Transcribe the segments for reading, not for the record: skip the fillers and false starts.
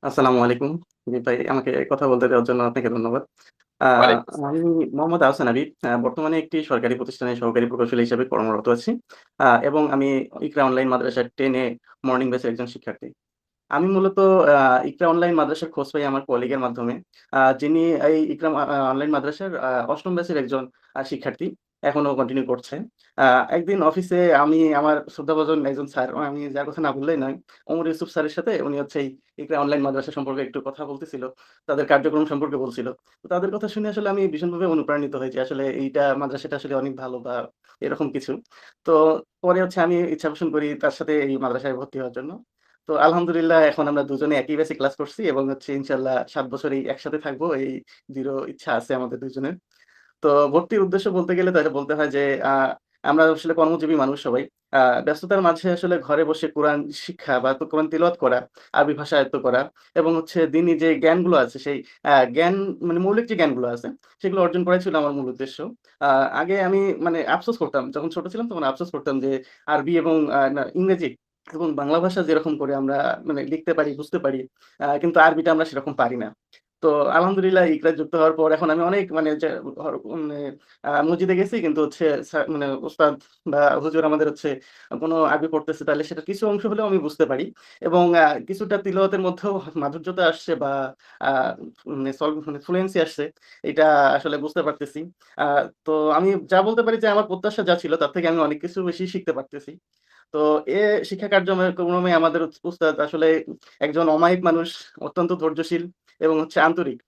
আসসালামু আলাইকুম। জি ভাই, আমাকে কথা বলতে দেওয়ার জন্য আপনাকে ধন্যবাদ। আ ওয়ালাইকুম আমি মোহাম্মদ আহসান হাবীব। বর্তমানে একটি সরকারি প্রতিষ্ঠানে সহকারী প্রকৌশলী হিসেবে কর্মরত আছি। এবং আমি ইকরা অনলাইন মাদ্রাসার 10 এ মর্নিং ব্যাচের একজন শিক্ষার্থী। আমি মূলত আ ইকরা অনলাইন মাদ্রাসার খোঁজ পাই আমার কলিগের মাধ্যমে। যিনি এই ইকরা অনলাইন মাদ্রাসার ৮ম ব্যাচের একজন শিক্ষার্থী। এখনো কন্টিনিউ করছে। আ একদিন অফিসে আমি আমার শ্রদ্ধাভাজন একজন স্যার, আমি যার কথা না বললেই নয়, ওমর ইউসুফ স্যারের সাথে উনি হচ্ছে এই ইকরা অনলাইন মাদ্রাসা সম্পর্কে একটু কথা বলতেছিল। তাদের কার্যক্রম সম্পর্কে বলছিল। তো তাদের কথা শুনে আসলে আমি ভীষণভাবে অনুপ্রাণিত হই যে আসলে এইটা মাদ্রাসাটা আসলে অনেক ভালো বা এরকম কিছু। তো পরে হচ্ছে আমি ইচ্ছা পোষণ করি তার সাথে এই মাদ্রাসায় ভর্তি হওয়ার জন্য। তো আলহামদুলিল্লাহ এখন আমরা দুজনে একই ব্যাচে ক্লাস করছি এবং হচ্ছে ইনশাআল্লাহ ৭ বছরেই একসাথে থাকবো এই দৃঢ় ইচ্ছা আছে আমাদের দুজনের। তো ভর্তির উদ্দেশ্য বলতে গেলে তাহলে বলতে হয় যে আমরা আসলে কর্মজীবী মানুষ সবাই। ব্যস্ততার মাঝে আসলে ঘরে বসে কোরআন শিক্ষা বা কোরআন তিলাওয়াত করা, আরবি ভাষা আয়ত্ত করা এবং হচ্ছে দিনী যে জ্ঞানগুলো আছে সেই জ্ঞান মানে মৌলিক যে জ্ঞানগুলো আছে সেগুলো অর্জন করাই ছিল আমার মূল উদ্দেশ্য। আ আগে আমি মানে আফসোস করতাম। যখন ছোট ছিলাম তখন আফসোস করতাম যে আরবি এবং না ইংরেজি এবং বাংলা ভাষা যেরকম করে আমরা মানে লিখতে পারি, বুঝতে পারি কিন্তু আরবিটা আমরা সেরকম পারি না। তো আলহামদুলিল্লাহ ইকরায় যুক্ত হওয়ার পর এখন আমি অনেক মানে যে মানে মসজিদে গেছি কিন্তু হচ্ছে মানে উস্তাদ বা হুজুর আমাদের হচ্ছে কোনো আরবি পড়তেছে তাহলে সেটার কিছু অংশ হলেও আমি বুঝতে পারি এবং কিছুটা তিলাওয়াতের মধ্যেও মাধুর্যতা আসছে বা আ মানে ফ্লুয়েন্সি আসছে। এটা আসলে বুঝতে পারতেছি। আ তো আমি যা বলতে পারি যে আমার প্রত্যাশা যা ছিল তার থেকে আমি অনেক কিছু বেশি শিখতে পারতেছি। তো শিক্ষা কার্যক্রমে আমাদের উস্তাদ আসলে একজন অমায়িক মানুষ, অত্যন্ত ধৈর্যশীল এবং হচ্ছে আন্তরিক।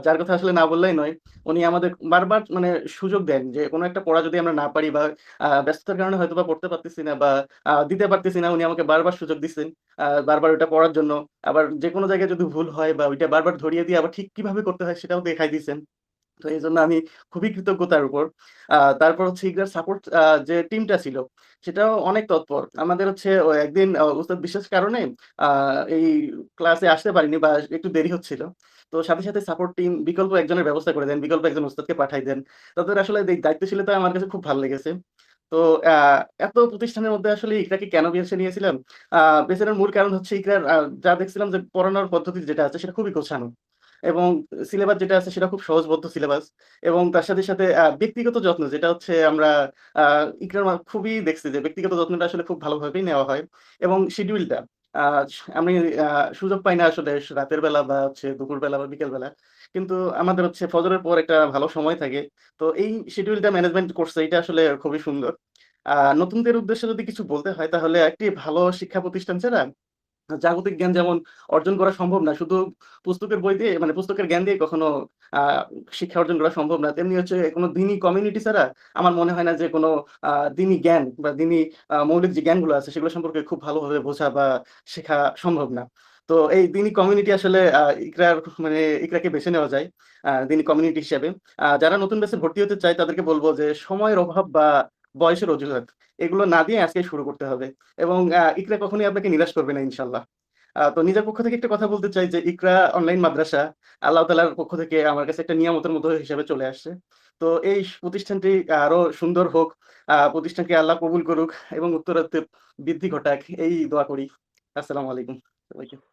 যার কথা আসলে না বললেই নয়। উনি আমাদের বারবার মানে সুযোগ দেন যে কোনো একটা পড়া যদি আমরা না পারি বা ব্যস্ততার কারণে হয়তোবা পড়তে পারতেছি না বা দিতে পারতেছি না, উনি আমাকে বারবার সুযোগ দিচ্ছেন। বারবার ওইটা পড়ার জন্য। আবার যেকোনো জায়গায় যদি ভুল হয় বা ওইটা বারবার ধরিয়ে দিয়ে আবার ঠিক কিভাবে করতে হয় সেটাও দেখাই দিছেন। তো এজন্য আমি খুবই কৃতজ্ঞ তার উপর। তারপর হচ্ছে ইগরার সাপোর্ট যে টিমটা ছিল, সেটাও অনেক তৎপর। আমাদের হচ্ছে একদিন উস্তাদ বিশেষ কারণে আ এই ক্লাসে আসতে পারিনি বা একটু দেরি হচ্ছিল। তো সাথে সাপোর্ট টিম বিকল্প একজনের ব্যবস্থা করে দেন। বিকল্প একজন উস্তাদকে পাঠায় দেন। তাদের আসলে দায়িত্বশীলতা আমার কাছে খুব ভালো লেগেছে। তো আ এত প্রতিষ্ঠানের মধ্যে আসলে ইকরাকে কেন বেছে নিয়েছিলাম? আ বেছে নেওয়ার মূল কারণ হচ্ছে ইকরার যা দেখছিলাম যে পড়ানোর পদ্ধতি যেটা আছে সেটা খুবই গোছানো। এবং সিলেবাস যেটা আছে সেটা খুব সহজবোধ্য সিলেবাস এবং তার সাথে ব্যক্তিগত যত্ন যেটা হচ্ছে আমরা আ ইকরার খুবই দেখছি যে ব্যক্তিগত যত্নটা আসলে খুব ভালোভাবেই নেওয়া হয় এবং শিডিউলটা আ আমি আ সুযোগ পাই না আসলে রাতের বেলা বা হচ্ছে দুপুরবেলা বা বিকেলবেলা। কিন্তু আমাদের হচ্ছে ফজরের পর একটা ভালো সময় থাকে। তো এই শিডিউলটা ম্যানেজমেন্ট করছে এটা আসলে খুবই সুন্দর। নতুনদের উদ্দেশ্যে যদি কিছু বলতে হয় তাহলে একটি ভালো শিক্ষা প্রতিষ্ঠান ছাড়া জাগতিক জ্ঞান যেমন অর্জন করা সম্ভব না। শুধু পুস্তকের বই দিয়ে মানে পুস্তকের জ্ঞান দিয়ে কখনো আ শিক্ষা অর্জন করা সম্ভব না। তেমনি হচ্ছে কোন দিনী কমিউনিটি ছাড়া আমার মনে হয় না যে কোন দিনী জ্ঞান বা দিনী মৌলিক যে জ্ঞানগুলো আছে সেগুলো সম্পর্কে খুব ভালোভাবে বোঝা বা শেখা সম্ভব না। তো এই দিনী কমিউনিটি আসলে ইকরার মানে ইকরাকে বেছে নেওয়া যায় দিনী কমিউনিটি হিসেবে। যারা নতুন ব্যাচে ভর্তি হতে চায় তাদেরকে বলব যে সময়ের অভাব বা বয়সের অজুহাত এগুলো না দিয়ে আজকেই শুরু করতে হবে। এবং ইকরা কখনোই আপনাকে নিরাশ করবে না ইনশাআল্লাহ। তো নিজের পক্ষ থেকে একটা কথা বলতে চাই যে ইকরা অনলাইন মাদ্রাসা আল্লাহ তাআলার পক্ষ থেকে আমার কাছে একটা নিয়ামতের মতো হিসেবে চলে আসছে। তো এই প্রতিষ্ঠানটি আরো সুন্দর হোক। প্রতিষ্ঠানকে আল্লাহ কবুল করুক এবং উত্তরোত্তর বৃদ্ধি ঘটাক এই দোয়া করি। আসসালামু আলাইকুম সবাইকে।